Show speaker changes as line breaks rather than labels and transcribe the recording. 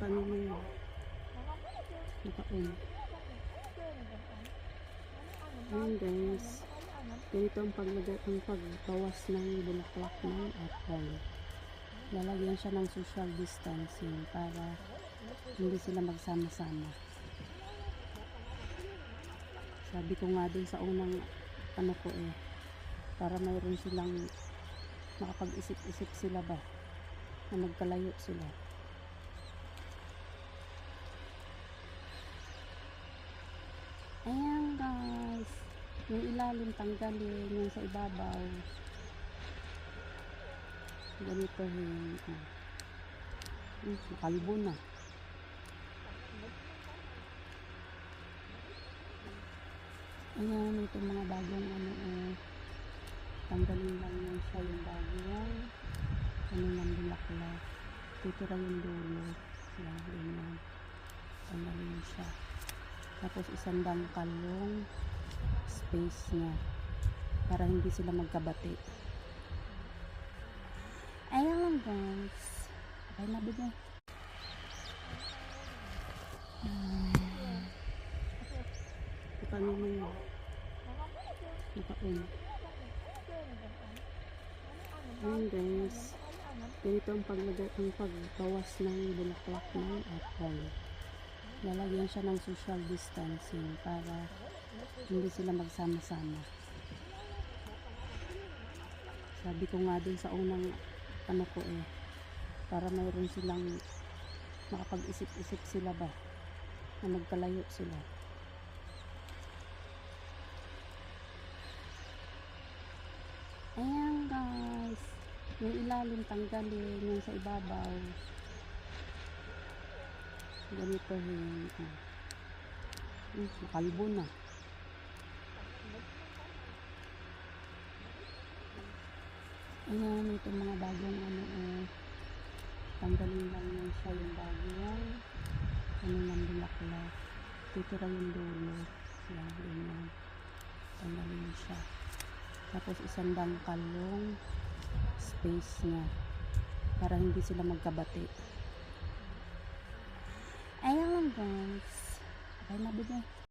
Paano na yun? Naka-on. Ayan guys. Ganito ang pagbawas ng bulaklak ng apple. Lalagyan siya ng social distancing para hindi sila magsama-sama. Sabi ko nga din sa unang para mayroon silang makapag-isip-isip sila ba na magkalayo sila. Ayan guys, yung ilalim tanggalin, yung sa ibabaw ganito kalbo na. Ayan, itong mga bagong tanggalin lang yan siya yung bagong ng bulaklak. Titira yung dulo. Yan, ganyan. Tanggalin siya. Tapos isang dangkal yung space niya para hindi sila magkabati. Ayan lang guys. Okay na bigay. Paano na yun? Naka-on. Ayan guys. Ganito ang pagbawas ng bulaklak ng apple. Lalagyan siya ng social distancing para hindi sila magsama-sama. Sabi ko nga din sa unang para mayroon silang makapag-isip-isip sila ba na magkalayo sila. Ayan guys, yung ilalim tanggalin, yung sa ibabaw ganito kalbo na. Ayan, itong mga bagong tanggalin lang yan siya yung bagong ng bulaklak. Titira yung dulo. Yan, ganyan. Tanggalin siya. Tapos isang dangkal yung space niya para hindi sila magkabati. Ayan lang guys. Okay na bigay.